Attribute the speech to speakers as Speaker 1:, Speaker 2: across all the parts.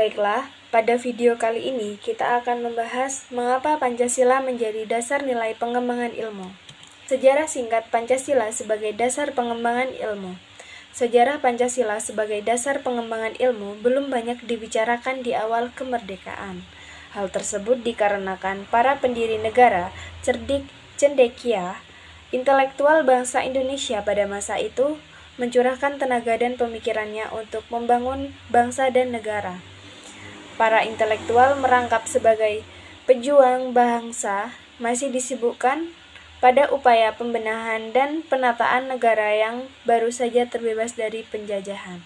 Speaker 1: Baiklah, pada video kali ini kita akan membahas mengapa Pancasila menjadi dasar nilai pengembangan ilmu. Sejarah singkat Pancasila sebagai dasar pengembangan ilmu. Sejarah Pancasila sebagai dasar pengembangan ilmu belum banyak dibicarakan di awal kemerdekaan. Hal tersebut dikarenakan para pendiri negara, cerdik, cendekia, intelektual bangsa Indonesia pada masa itu mencurahkan tenaga dan pemikirannya untuk membangun bangsa dan negara. Para intelektual merangkap sebagai pejuang bangsa masih disibukkan pada upaya pembenahan dan penataan negara yang baru saja terbebas dari penjajahan.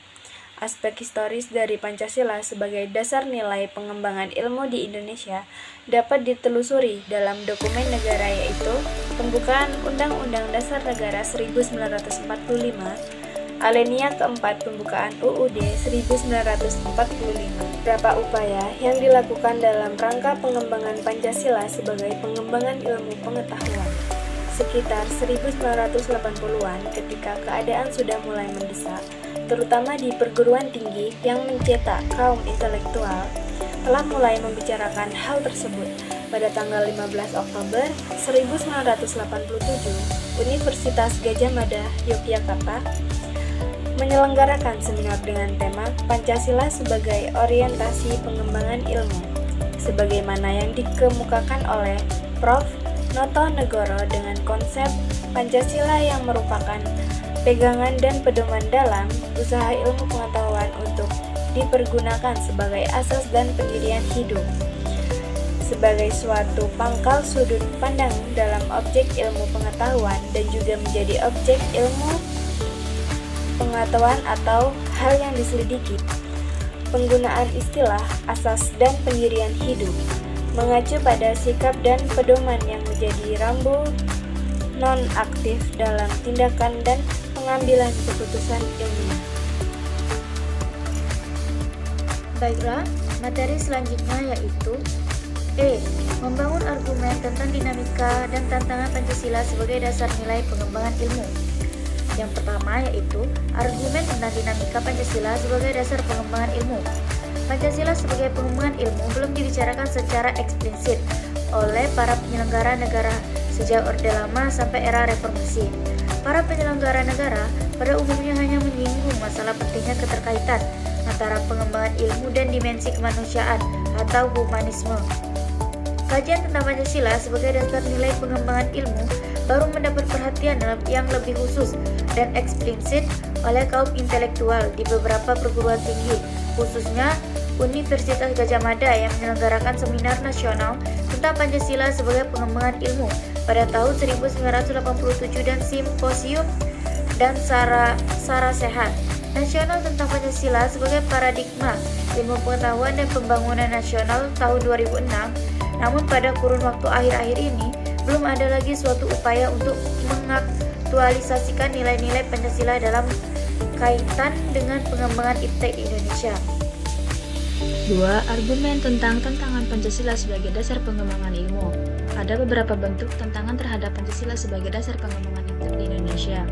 Speaker 1: Aspek historis dari Pancasila sebagai dasar nilai pengembangan ilmu di Indonesia dapat ditelusuri dalam dokumen negara, yaitu pembukaan Undang-Undang Dasar Negara 1945, Alinea keempat pembukaan UUD 1945. Beberapa upaya yang dilakukan dalam rangka pengembangan Pancasila sebagai pengembangan ilmu pengetahuan. Sekitar 1980-an, ketika keadaan sudah mulai mendesak, terutama di perguruan tinggi yang mencetak kaum intelektual, telah mulai membicarakan hal tersebut. Pada tanggal 15 Oktober 1987, Universitas Gadjah Mada, Yogyakarta, menyelenggarakan seminar dengan tema Pancasila sebagai orientasi pengembangan ilmu, sebagaimana yang dikemukakan oleh Prof. Noto Negoro dengan konsep Pancasila yang merupakan pegangan dan pedoman dalam usaha ilmu pengetahuan untuk dipergunakan sebagai asas dan pendirian hidup, sebagai suatu pangkal sudut pandang dalam objek ilmu pengetahuan dan juga menjadi objek ilmu pengetahuan atau hal yang diselidiki. Penggunaan istilah asas dan pendirian hidup mengacu pada sikap dan pedoman yang menjadi rambu non-aktif dalam tindakan dan pengambilan keputusan ilmiah.
Speaker 2: Baiklah, materi selanjutnya yaitu Membangun argumen tentang dinamika dan tantangan Pancasila sebagai dasar nilai pengembangan ilmu. Yang pertama yaitu argumen tentang dinamika Pancasila sebagai dasar pengembangan ilmu. Pancasila sebagai pengembangan ilmu belum dibicarakan secara eksplisit oleh para penyelenggara negara sejak Orde Lama sampai era Reformasi. Para penyelenggara negara pada umumnya hanya menyinggung masalah pentingnya keterkaitan antara pengembangan ilmu dan dimensi kemanusiaan atau humanisme. Kajian tentang Pancasila sebagai dasar nilai pengembangan ilmu baru mendapat perhatian yang lebih khusus dan eksplisit oleh kaum intelektual di beberapa perguruan tinggi, khususnya Universitas Gadjah Mada yang menyelenggarakan seminar nasional tentang Pancasila sebagai pengembangan ilmu pada tahun 1987 dan simposium dan Sarasehat Nasional tentang Pancasila sebagai paradigma ilmu pengetahuan dan pembangunan nasional tahun 2006. Namun pada kurun waktu akhir-akhir ini belum ada lagi suatu upaya untuk mengaktualisasikan nilai-nilai Pancasila dalam kaitan dengan pengembangan iptek di Indonesia.
Speaker 3: 2. Argumen tentang tantangan Pancasila sebagai dasar pengembangan ilmu. Ada beberapa bentuk tantangan terhadap Pancasila sebagai dasar pengembangan iptek di Indonesia.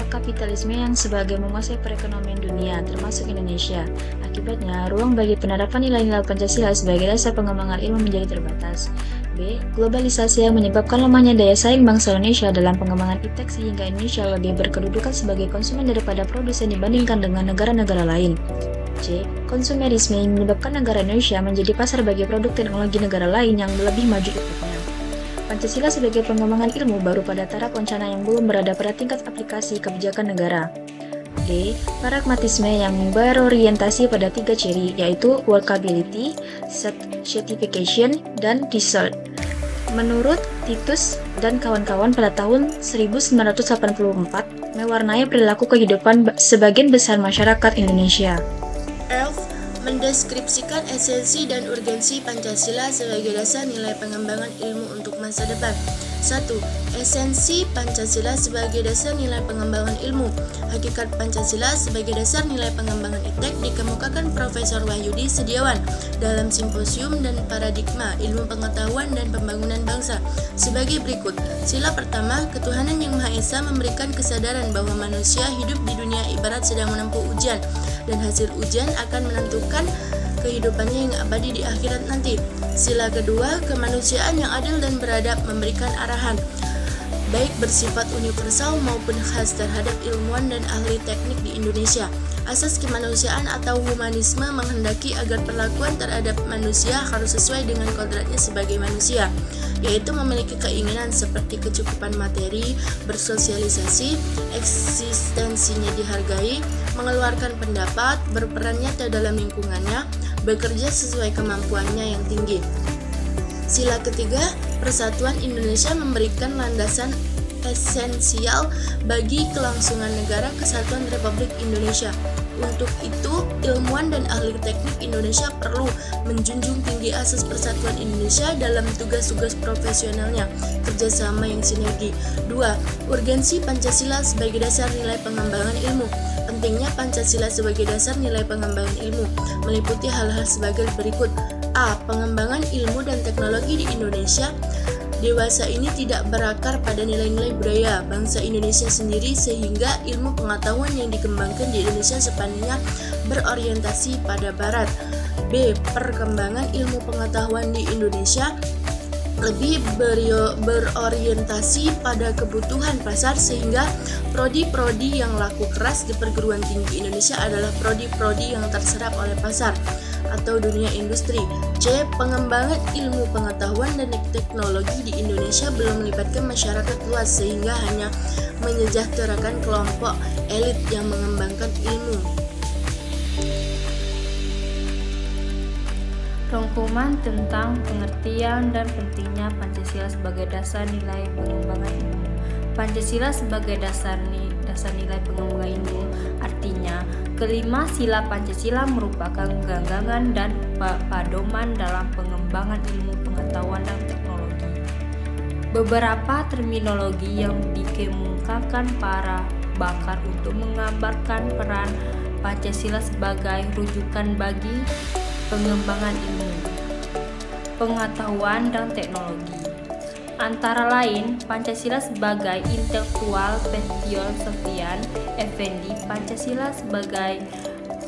Speaker 3: Kapitalisme yang sebagai menguasai perekonomian dunia, termasuk Indonesia. Akibatnya, ruang bagi penerapan nilai-nilai Pancasila sebagai dasar pengembangan ilmu menjadi terbatas. B. Globalisasi yang menyebabkan lemahnya daya saing bangsa Indonesia dalam pengembangan iptek sehingga Indonesia lebih berkedudukan sebagai konsumen daripada produsen dibandingkan dengan negara-negara lain. C. Konsumerisme yang menyebabkan negara Indonesia menjadi pasar bagi produk teknologi negara lain yang lebih maju ipteknya. Pancasila sebagai pengembangan ilmu baru pada taraf wacana yang belum berada pada tingkat aplikasi kebijakan negara. D. Pragmatisme yang berorientasi pada 3 ciri, yaitu workability, certification, dan result. Menurut Titus dan kawan-kawan pada tahun 1984, mewarnai perilaku kehidupan sebagian besar masyarakat Indonesia.
Speaker 4: Elf mendeskripsikan esensi dan urgensi Pancasila sebagai dasar nilai pengembangan ilmu untuk masa depan. 1. Esensi Pancasila sebagai dasar nilai pengembangan ilmu. Hakikat Pancasila sebagai dasar nilai pengembangan iptek dikemukakan Profesor Wahyudi Setiawan dalam Simposium dan Paradigma Ilmu Pengetahuan dan Pembangunan Bangsa sebagai berikut. Sila pertama, ketuhanan yang Maha Esa memberikan kesadaran bahwa manusia hidup di dunia ibarat sedang menempuh ujian, dan hasil ujian akan menentukan kehidupannya yang abadi di akhirat nanti. Sila kedua, kemanusiaan yang adil dan beradab, memberikan arahan baik bersifat universal maupun khas terhadap ilmuwan dan ahli teknik di Indonesia. Asas kemanusiaan atau humanisme menghendaki agar perlakuan terhadap manusia harus sesuai dengan kodratnya sebagai manusia, yaitu memiliki keinginan seperti kecukupan materi, bersosialisasi, eksistensinya dihargai, mengeluarkan pendapat, berperan nyata dalam lingkungannya, bekerja sesuai kemampuannya yang tinggi. Sila ketiga, Persatuan Indonesia memberikan landasan esensial bagi kelangsungan negara kesatuan Republik Indonesia. Untuk itu, ilmuwan dan ahli teknik Indonesia perlu menjunjung tinggi asas persatuan Indonesia dalam tugas-tugas profesionalnya, kerjasama yang sinergi. 2. Urgensi Pancasila sebagai dasar nilai pengembangan ilmu. Pentingnya Pancasila sebagai dasar nilai pengembangan ilmu meliputi hal-hal sebagai berikut. A. Pengembangan ilmu dan teknologi di Indonesia dewasa ini tidak berakar pada nilai-nilai budaya bangsa Indonesia sendiri, sehingga ilmu pengetahuan yang dikembangkan di Indonesia sepenuhnya berorientasi pada Barat. B. Perkembangan ilmu pengetahuan di Indonesia lebih berorientasi pada kebutuhan pasar, sehingga prodi-prodi yang laku keras di perguruan tinggi Indonesia adalah prodi-prodi yang terserap oleh pasar atau dunia industri. C. Pengembangan ilmu pengetahuan dan teknologi di Indonesia belum melibatkan masyarakat luas, sehingga hanya menyejahterakan kelompok elit yang mengembangkan ilmu.
Speaker 5: Rangkuman tentang pengertian dan pentingnya Pancasila sebagai dasar nilai pengembangan ilmu. Pancasila sebagai dasar nilai pengembangan ilmu artinya kelima sila Pancasila merupakan ganggangan dan pedoman dalam pengembangan ilmu pengetahuan dan teknologi. Beberapa terminologi yang dikemukakan para pakar untuk menggambarkan peran Pancasila sebagai rujukan bagi pengembangan ilmu, pengetahuan dan teknologi. Antara lain, Pancasila sebagai intelektual Petion Sofian Effendi, Pancasila sebagai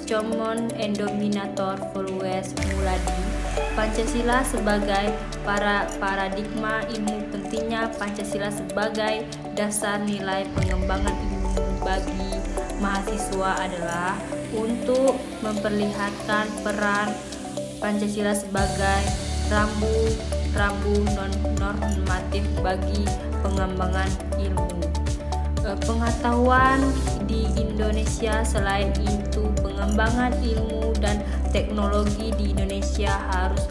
Speaker 5: common denominator Volues Muladi, Pancasila sebagai paradigma ilmu. Pentingnya Pancasila sebagai dasar nilai pengembangan ilmu bagi mahasiswa adalah untuk memperlihatkan peran Pancasila sebagai rambu normatif bagi pengembangan ilmu pengetahuan di Indonesia. Selain itu, pengembangan ilmu dan teknologi di Indonesia harus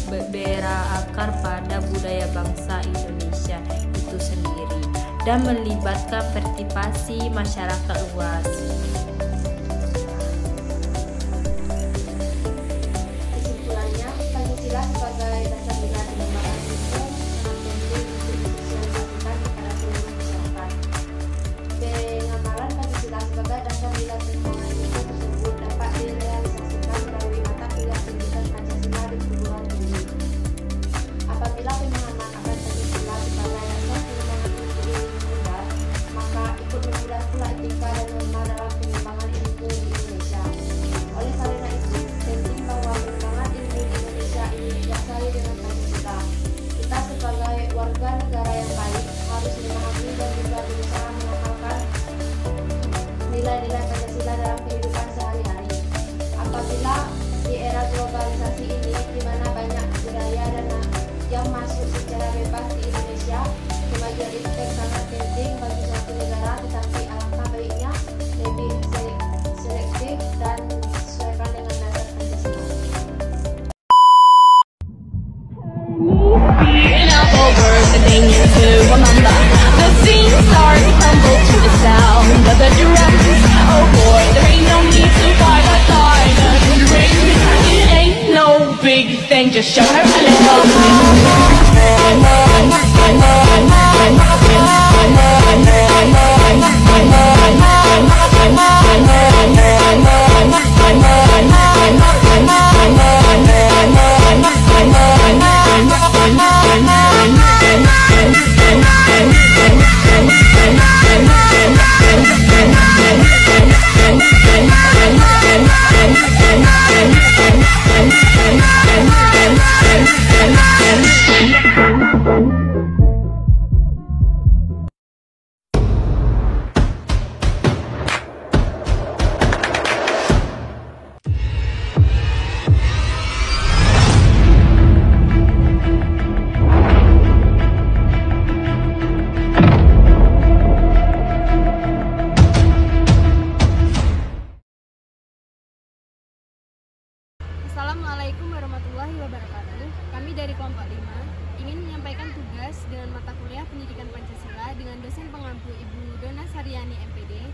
Speaker 5: berakar pada budaya bangsa Indonesia itu sendiri dan melibatkan partisipasi masyarakat luas.
Speaker 2: nilai-nilai Pancasila dalam kehidupan sehari-hari. Apabila di era globalisasi ini, di mana banyak budaya dan yang masuk secara bebas di Indonesia, kemajuan itu sangat penting bagi suatu negara, tetapi alangkah baiknya lebih selektif dan sesuaikan dengan dasar Pancasila.
Speaker 6: Just show her a little.
Speaker 1: kelompok 5 ingin menyampaikan tugas dengan mata kuliah Pendidikan Pancasila dengan dosen pengampu Ibu Dona Saryani MPD.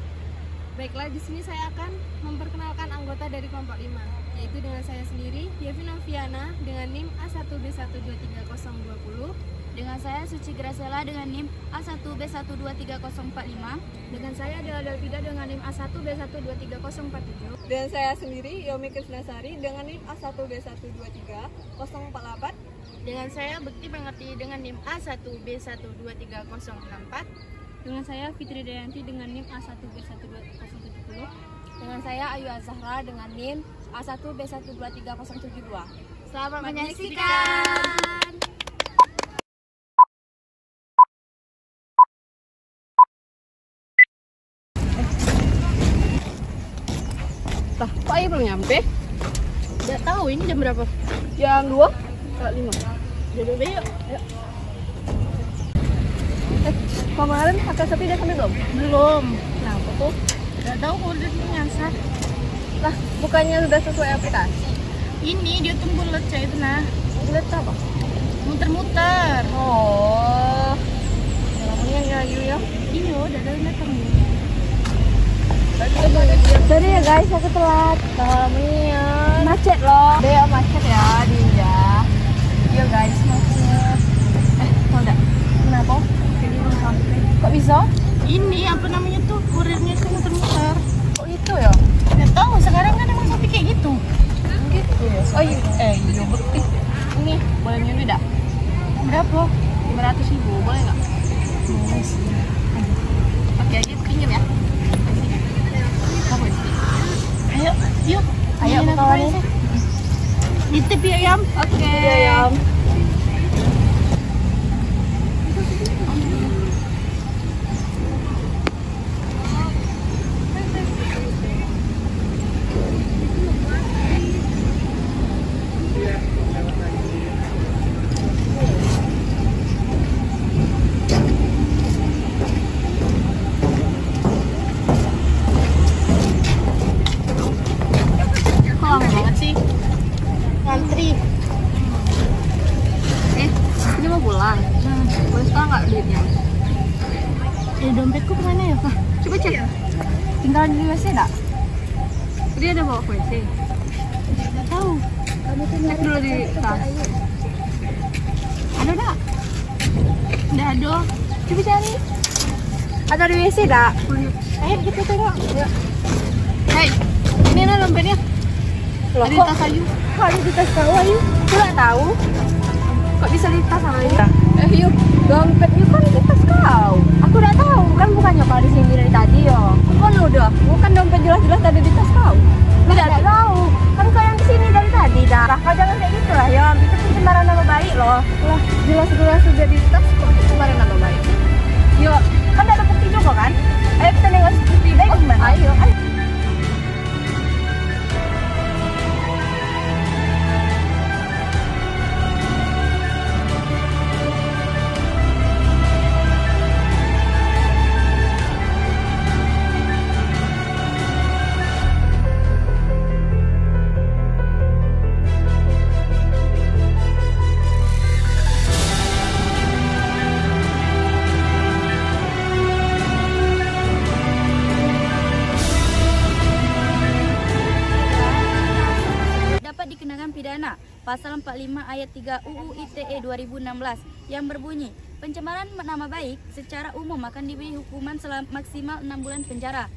Speaker 1: Baiklah, di sini saya akan memperkenalkan anggota dari kelompok 5, yaitu dengan saya sendiri, Yevina Viana dengan NIM A1B123020.
Speaker 2: Dengan saya Suci Gracela dengan NIM A1B123045.
Speaker 1: Dengan saya Dela Delvida dengan NIM A1B123047.
Speaker 7: Dan saya sendiri Yomi Krisnasari dengan NIM A1B123048.
Speaker 2: Dengan saya Bekti Pengerti dengan NIM A1B123064.
Speaker 1: Dengan saya Fitri Dayanti dengan NIM A1B12070.
Speaker 2: Dengan saya Ayu Azahra dengan NIM A1B123072.
Speaker 1: Selamat menyaksikan.
Speaker 7: Lah, kok Ayu belum nyampe?
Speaker 2: Tidak tahu ini jam berapa?
Speaker 7: Jam 2? 5.
Speaker 2: Jadi yuk.
Speaker 7: Kemarin pakai sepi dia sampai belum?
Speaker 2: Belum.
Speaker 7: Kenapa tuh?
Speaker 2: Tidak tahu kalau dia nyasar.
Speaker 7: Lah, bukannya sudah sesuai aplikasi?
Speaker 2: Ini dia tunggu lecah itu nah.
Speaker 7: Lihat apa?
Speaker 2: Muter-muter.
Speaker 7: Oh. Namanya nggak Ayu ya?
Speaker 2: Iya, udah datang.
Speaker 7: Sorry ya guys, aku telat. Macet loh. Dia macet ya, dia. Iya guys, macet. Tahu enggak? Kenapa? Ini belum sampai. Kok bisa?
Speaker 2: Ini apa namanya tuh kurirnya itu muter-muter.
Speaker 7: Kok itu ya?
Speaker 2: Nggak tahu, sekarang kan emang sampai kayak gitu.
Speaker 7: Gitu ya. Oh iya, iya Bekti. Ini boleh nyuruh enggak?
Speaker 2: Berapa?
Speaker 7: 500.000, boleh nggak? Oke, aja pinjam ya.
Speaker 2: Ayo, yuk.
Speaker 7: Ayo kawan ini.
Speaker 2: Nitip ya, Yam.
Speaker 7: Oke. Yam.
Speaker 2: Lama banget sih. Ngantri.
Speaker 7: Ini mau pulang. Boleh sekarang nggak duitnya?
Speaker 2: Dompetku kemana ya?
Speaker 7: Coba cek. Tinggal di WC enggak? Dia ada bawa ke WC.
Speaker 2: Nggak tahu.
Speaker 7: Cek dulu di tas. Ada enggak?
Speaker 2: Nggak ada.
Speaker 7: Coba cari. Ada di WC enggak?
Speaker 2: Ayo kita tengok.
Speaker 7: Ya.
Speaker 2: Hei, ini ada dompetnya.
Speaker 7: Loh,
Speaker 2: Ada di
Speaker 7: kok
Speaker 2: tas Ayu.
Speaker 7: ada di tas kau Ayu? Aku nggak tahu. Kok bisa di tas Ayu? Yuk, dompetnya kan di tas kau. Aku nggak tahu, kan bukannya kau di sini dari tadi ya. Kok udah? Bukan dompet jelas-jelas ada di tas kau. Tidak tahu. Kan kau yang di sini dari tadi dah. Kau jangan kayak gitu lah ya. Itu pencemaran nama baik loh. Lah, jelas-jelas sudah di tas kok pencemaran nama baik. Yuk, kan ada bukti juga kan? Ayo kita nengok bukti baik gimana? Ayo.
Speaker 2: Pidana Pasal 45 Ayat 3 UU ITE 2016 yang berbunyi pencemaran nama baik secara umum akan diberi hukuman maksimal 6 bulan penjara.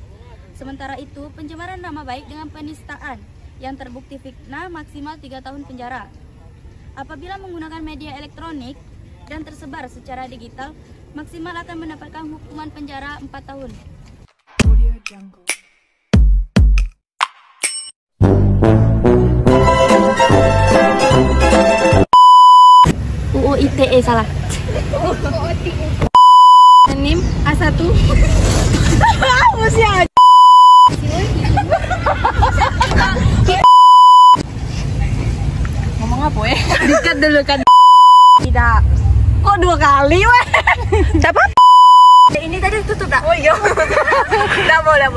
Speaker 2: Sementara itu pencemaran nama baik dengan penistaan yang terbukti fitnah maksimal 3 tahun penjara. Apabila menggunakan media elektronik dan tersebar secara digital maksimal akan mendapatkan hukuman penjara 4 tahun. UU ITE salah.
Speaker 7: NIM A1. Masih aja. Ngomong apa ya? Dikat dulu kan. Tidak. Kok 2 kali weh? Siapa? Ini tadi tutup tak? Oh iya. Udah boleh.